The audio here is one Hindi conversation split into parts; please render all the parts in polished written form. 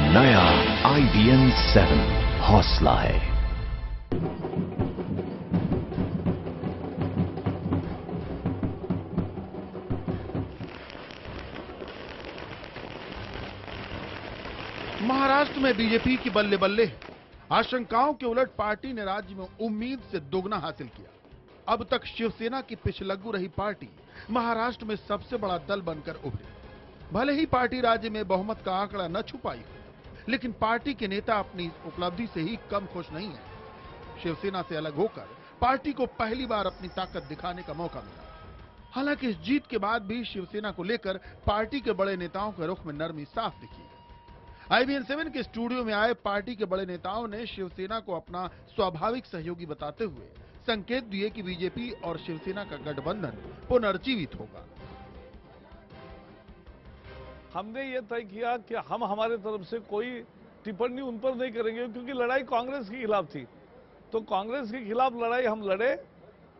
नया IBM 7 हौसला है। महाराष्ट्र में बीजेपी की बल्ले बल्ले है। आशंकाओं के उलट पार्टी ने राज्य में उम्मीद से दोगुना हासिल किया। अब तक शिवसेना की पिछलग्गू रही पार्टी महाराष्ट्र में सबसे बड़ा दल बनकर उभरी। भले ही पार्टी राज्य में बहुमत का आंकड़ा न छू पाई हो, लेकिन पार्टी के नेता अपनी उपलब्धि से ही कम खुश नहीं है। शिवसेना से अलग होकर पार्टी को पहली बार अपनी ताकत दिखाने का मौका मिला। हालांकि इस जीत के बाद भी शिवसेना को लेकर पार्टी के बड़े नेताओं के रुख में नरमी साफ दिखी। IBM 7 के स्टूडियो में आए पार्टी के बड़े नेताओं ने शिवसेना को अपना स्वाभाविक सहयोगी बताते हुए संकेत दिए कि बीजेपी और शिवसेना का गठबंधन पुनर्जीवित होगा। हमने ये तय किया कि हम हमारे तरफ से कोई टिप्पणी उन पर नहीं करेंगे, क्योंकि लड़ाई कांग्रेस के खिलाफ थी। तो कांग्रेस के खिलाफ लड़ाई हम लड़े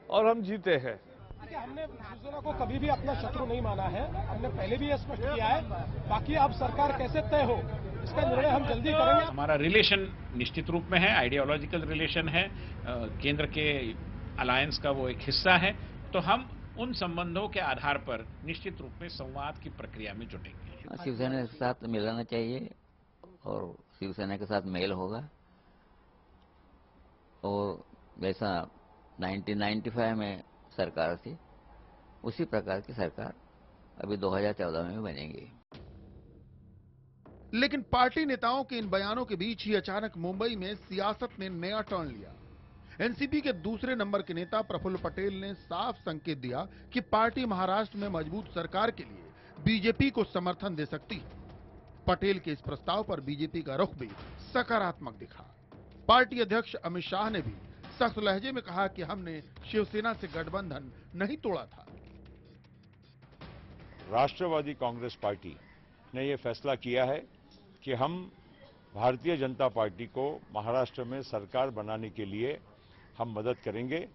और हम जीते हैं। हमने शिवसेना को कभी भी अपना शत्रु नहीं माना है, हमने पहले भी यह स्पष्ट किया है। बाकी अब सरकार कैसे तय हो इसका निर्णय हम जल्दी करेंगे। हमारा रिलेशन निश्चित रूप में है, आइडियोलॉजिकल रिलेशन है, केंद्र के अलायंस का वो एक हिस्सा है। तो हम उन संबंधों के आधार पर निश्चित रूप में संवाद की प्रक्रिया में जुटेंगे। शिवसेना के साथ मिलाना चाहिए और शिवसेना के साथ मेल होगा। और जैसा 1995 में सरकार थी, उसी प्रकार की सरकार अभी 2014 में बनेगी। लेकिन पार्टी नेताओं के इन बयानों के बीच ही अचानक मुंबई में सियासत ने नया टर्न लिया। एनसीपी के दूसरे नंबर के नेता प्रफुल्ल पटेल ने साफ संकेत दिया कि पार्टी महाराष्ट्र में मजबूत सरकार के लिए बीजेपी को समर्थन दे सकती है। पटेल के इस प्रस्ताव पर बीजेपी का रुख भी सकारात्मक दिखा। पार्टी अध्यक्ष अमित शाह ने भी सख्त लहजे में कहा कि हमने शिवसेना से गठबंधन नहीं तोड़ा था। राष्ट्रवादी कांग्रेस पार्टी ने यह फैसला किया है कि हम भारतीय जनता पार्टी को महाराष्ट्र में सरकार बनाने के लिए हम मदद करेंगे।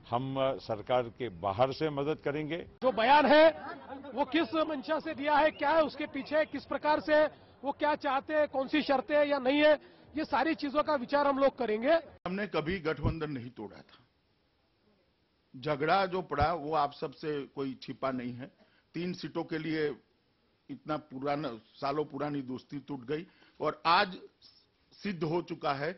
हम सरकार के बाहर से मदद करेंगे। जो बयान है वो किस मंशा से दिया है, क्या है उसके पीछे, किस प्रकार से वो क्या चाहते हैं, कौन सी शर्तें या नहीं है, ये सारी चीजों का विचार हम लोग करेंगे। हमने कभी गठबंधन नहीं तोड़ा था। झगड़ा जो पड़ा वो आप सबसे कोई छिपा नहीं है। 3 सीटों के लिए इतना पुराना, सालों पुरानी दोस्ती टूट गई और आज सिद्ध हो चुका है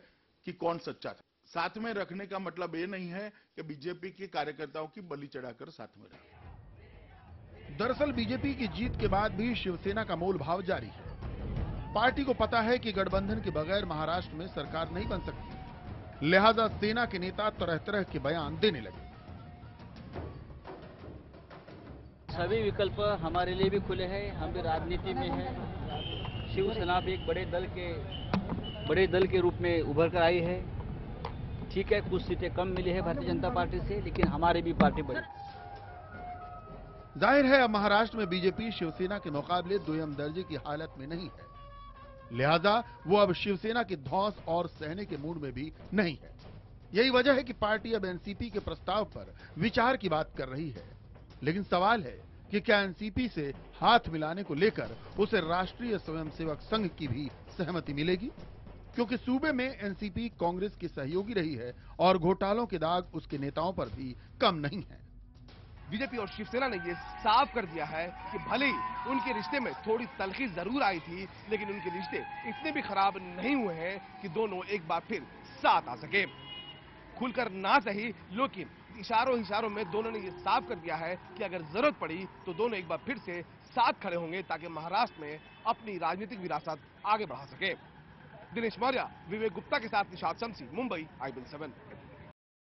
कि कौन सच्चा था। साथ में रखने का मतलब ये नहीं है कि बीजेपी के कार्यकर्ताओं की बलि चढ़ाकर साथ में रखें। दरअसल बीजेपी की जीत के बाद भी शिवसेना का मोल भाव जारी है। पार्टी को पता है कि गठबंधन के बगैर महाराष्ट्र में सरकार नहीं बन सकती, लिहाजा सेना के नेता तरह तरह के बयान देने लगे। सभी विकल्प हमारे लिए भी खुले हैं, हम भी राजनीति में हैं। शिवसेना भी एक बड़े दल के रूप में उभर कर आई है। ठीक है, कुछ सीटें कम मिली है भारतीय जनता पार्टी से, लेकिन हमारी भी पार्टी बड़ी। जाहिर है अब महाराष्ट्र में बीजेपी शिवसेना के मुकाबले दोयम दर्जे की हालत में नहीं है, लिहाजा वो अब शिवसेना की धौंस और सहने के मूड में भी नहीं है। यही वजह है कि पार्टी अब एनसीपी के प्रस्ताव पर विचार की बात कर रही है। लेकिन सवाल है कि क्या एनसीपी से हाथ मिलाने को लेकर उसे राष्ट्रीय स्वयंसेवक संघ की भी सहमति मिलेगी, क्योंकि सूबे में एनसीपी कांग्रेस की सहयोगी रही है और घोटालों के दाग उसके नेताओं पर भी कम नहीं है। बीजेपी और शिवसेना ने यह साफ कर दिया है कि भले ही उनके रिश्ते में थोड़ी तलखी जरूर आई थी, लेकिन उनके रिश्ते इतने भी खराब नहीं हुए हैं कि दोनों एक बार फिर साथ आ सके। खुलकर ना सही, लेकिन इशारों में दोनों ने यह साफ कर दिया है कि अगर जरूरत पड़ी तो दोनों एक बार फिर से साथ खड़े होंगे, ताकि महाराष्ट्र में अपनी राजनीतिक विरासत आगे बढ़ा सके। दिनेश मौर्य, विवेक गुप्ता के साथ निशाद शमसी, मुंबई, IBM 7।